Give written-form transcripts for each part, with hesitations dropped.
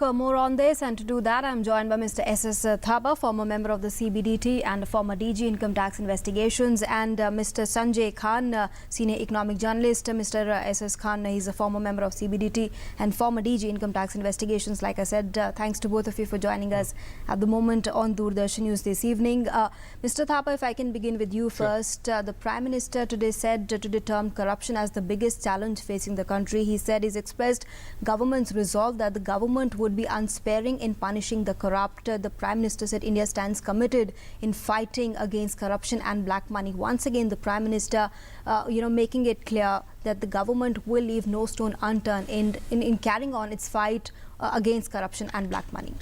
more on this, and to do that I'm joined by Mr. S.S. Thapa, former member of the CBDT and former DG Income Tax Investigations, and Mr. Sanjay Khan, senior economic journalist. Mr. S.S. Khan, he's a former member of CBDT and former DG Income Tax Investigations. Like I said, thanks to both of you for joining us at the moment on Doordarshan News this evening. Mr. Thapa, if I can begin with you first. The Prime Minister today said to term corruption as the biggest challenge facing the country. He said he's expressed government's resolve that the government would be unsparing in punishing the corrupt. The Prime Minister said India stands committed in fighting against corruption and black money. Once again, the Prime Minister, making it clear that the government will leave no stone unturned in carrying on its fight against corruption and black money.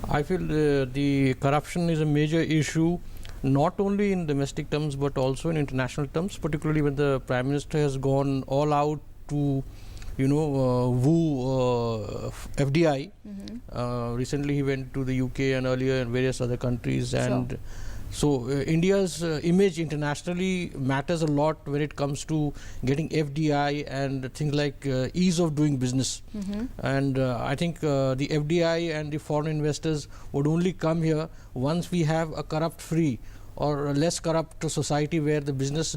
I feel the corruption is a major issue, not only in domestic terms but also in international terms, particularly when the Prime Minister has gone all out to woo FDI. Recently he went to the UK and earlier in various other countries, and so India's image internationally matters a lot when it comes to getting FDI and things like ease of doing business. And I think the FDI and the foreign investors would only come here once we have a corrupt-free or a less corrupt society where the business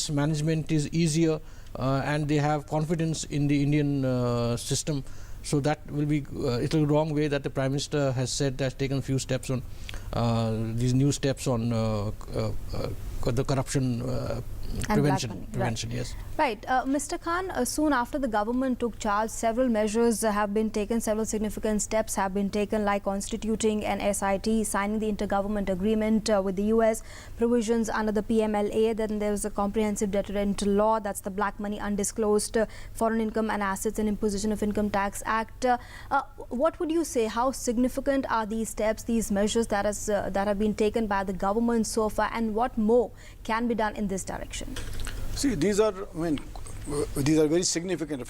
management is easier and they have confidence in the Indian system. So that will be it's a wrong way that the Prime Minister has said, has taken a few steps on these new steps on the corruption prevention. Yes. Right. Mr. Khan, soon after the government took charge, several measures have been taken, several significant steps have been taken, like constituting an SIT, signing the intergovernment agreement with the US, provisions under the PMLA. Then there was a comprehensive deterrent law, that's the Black Money Undisclosed Foreign Income and Assets and Imposition of Income Tax Act. What would you say? How significant are these steps, these measures that have been taken by the government so far, and what more can be done in this direction? See, these are very significant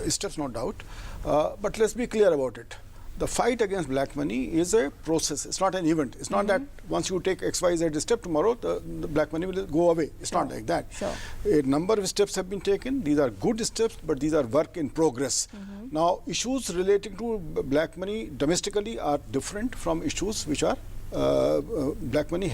steps, no doubt. But let's be clear about it. The fight against black money is a process. It's not an event. It's not that once you take XYZ step, tomorrow the black money will go away. It's not like that. A number of steps have been taken. These are good steps, but these are work in progress. Now, issues relating to black money domestically are different from issues which are black money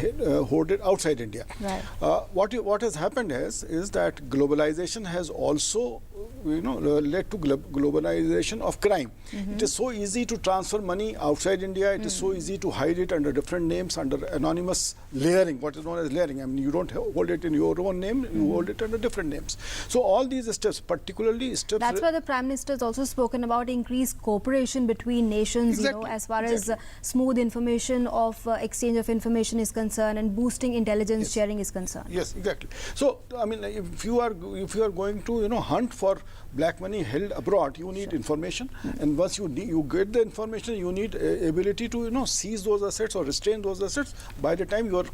hoarded outside India. Right. What has happened is that globalization has also led to globalization of crime. It is so easy to transfer money outside India. It is so easy to hide it under different names, under anonymous layering, what is known as layering. I mean, you don't hold it in your own name, you hold it under different names. So all these steps, particularly steps... That's why the Prime Minister has also spoken about increased cooperation between nations, as far as smooth information of exchange of information is concerned, and boosting intelligence sharing is concerned. Yes, exactly. So, I mean, if you are going to hunt for black money held abroad, you need information, and once you get the information, you need ability to seize those assets or restrain those assets by the time your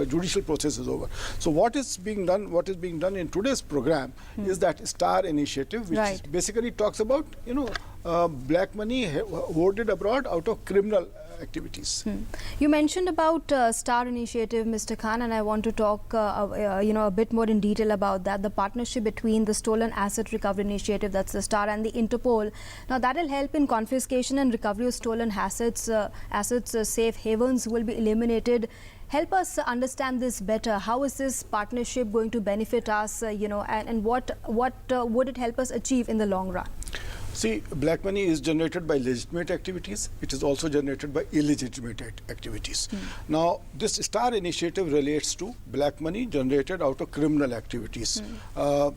judicial process is over. So what is being done in today's program is that STAR initiative, which basically talks about black money hoarded abroad out of criminal activities. You mentioned about STAR initiative, Mr. Khan, and I want to talk a bit more in detail about that. The partnership between the Stolen Asset Recovery Initiative, that's the STAR, and the Interpol. Now that will help in confiscation and recovery of stolen assets. Safe havens will be eliminated. Help us understand this better. How is this partnership going to benefit us, and what would it help us achieve in the long run? See, black money is generated by legitimate activities. It is also generated by illegitimate activities. Now, this STAR initiative relates to black money generated out of criminal activities. Whether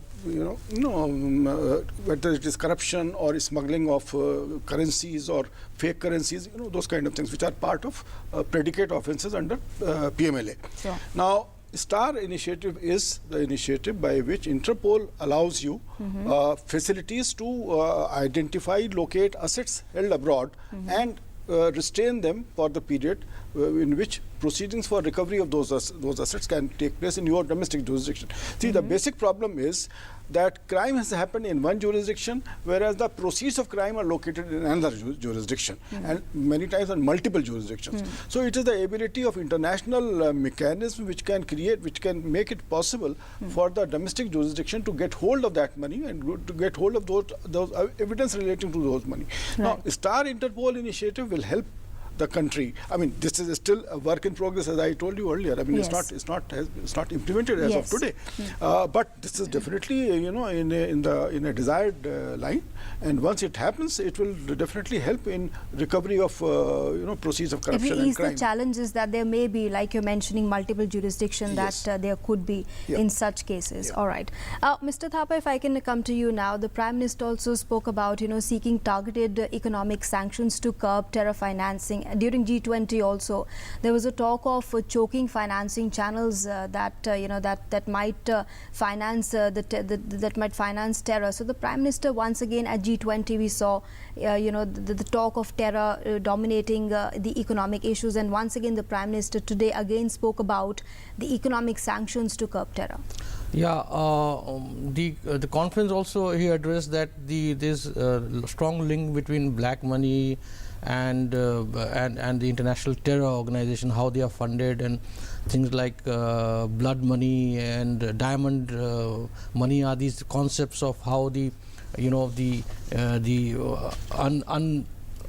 it is corruption or smuggling of currencies or fake currencies, those kind of things, which are part of predicate offenses under PMLA. Now, STAR initiative is the initiative by which Interpol allows you facilities to identify, locate assets held abroad and restrain them for the period in which proceedings for recovery of those assets can take place in your domestic jurisdiction. See, the basic problem is that crime has happened in one jurisdiction, whereas the proceeds of crime are located in another jurisdiction, and many times on multiple jurisdictions. So it is the ability of international mechanism which can make it possible for the domestic jurisdiction to get hold of that money and to get hold of those evidence relating to those money. Now, Star Interpol initiative will help the country. I mean, this is still a work in progress, as I told you earlier. I mean, it's not implemented as of today. But this is definitely, you know, in a desired line. And once it happens, it will definitely help in recovery of proceeds of corruption and crime. The challenge is that there may be, like you're mentioning, multiple jurisdictions that there could be in such cases. All right, Mr. Thapa, if I can come to you now, the Prime Minister also spoke about seeking targeted economic sanctions to curb terror financing. During G20 also, there was a talk of choking financing channels that might finance that might finance terror. So the Prime Minister, once again at G20, we saw the talk of terror dominating the economic issues, and once again the Prime Minister today again spoke about the economic sanctions to curb terror. Yeah, the conference also he addressed that there's a strong link between black money and the international terror organization, how they are funded, and things like blood money and diamond money are these concepts of how the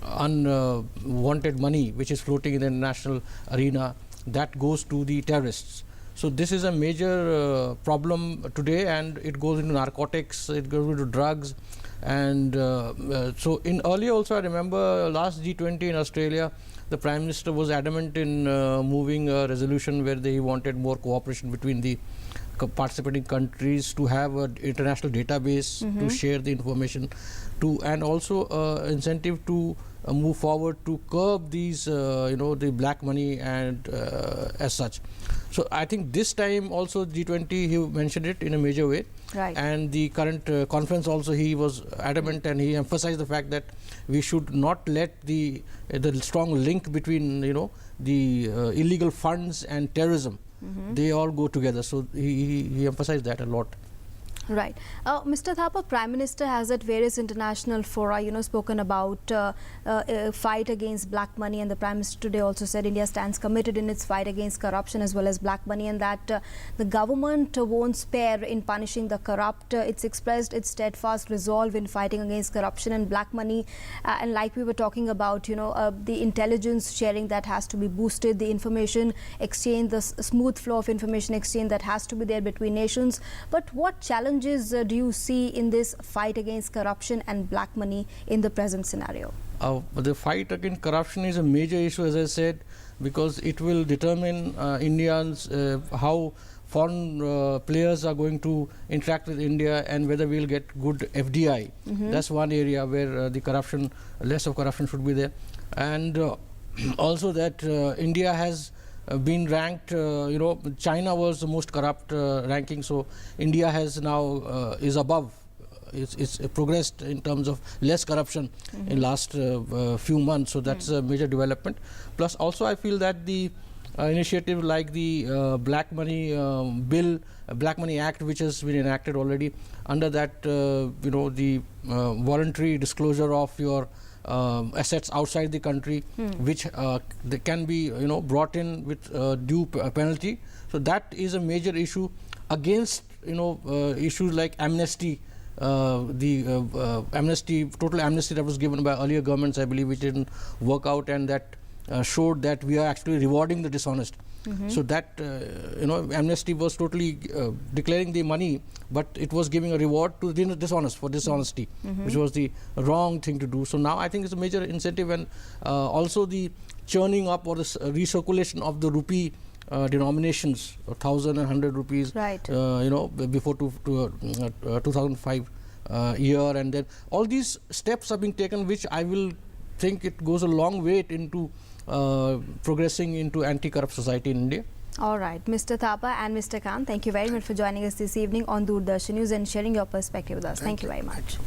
unwanted money which is floating in the international arena that goes to the terrorists. So this is a major problem today, and it goes into narcotics, it goes into drugs. And so in earlier also, I remember last G20 in Australia, the Prime Minister was adamant in moving a resolution where he wanted more cooperation between the participating countries to have an international database to share the information, and also incentive to move forward to curb these the black money and as such. So I think this time also G20 he mentioned it in a major way. Right. And the current conference also he was adamant, and he emphasized the fact that we should not let the strong link between the illegal funds and terrorism. They all go together. So he emphasized that a lot. Right. Mr. Thapa, Prime Minister has at various international fora, spoken about fight against black money, and the Prime Minister today also said India stands committed in its fight against corruption as well as black money, and that the government won't spare in punishing the corrupt. It's expressed its steadfast resolve in fighting against corruption and black money, and like we were talking about, the intelligence sharing that has to be boosted, the information exchange, the smooth flow of information exchange that has to be there between nations. But what challenges do you see in this fight against corruption and black money in the present scenario? The fight against corruption is a major issue, as I said, because it will determine Indians how foreign players are going to interact with India and whether we will get good FDI. That's one area where the corruption, less of corruption should be there. And also that India has been ranked, China was the most corrupt ranking, so India has now is above. It's progressed in terms of less corruption in last few months, so that's a major development. Plus also I feel that the initiative like the Black Money Bill, Black Money Act, which has been enacted already, under that the voluntary disclosure of your assets outside the country, which they can be brought in with due penalty. So that is a major issue against issues like amnesty, the total amnesty that was given by earlier governments, I believe, which didn't work out, and that showed that we are actually rewarding the dishonest. So that amnesty was totally declaring the money, but it was giving a reward to the dishonest for dishonesty, which was the wrong thing to do. So now I think it's a major incentive, and also the churning up or the recirculation of the rupee denominations, 1,000 and 100 rupees, right. Before 2005 year, and then all these steps are being taken, which I will think it goes a long way into progressing into anti-corrupt society in India. All right, Mr. Thapa and Mr. Khan, thank you very much for joining us this evening on Doordarshan News and sharing your perspective with us. Thank you very much.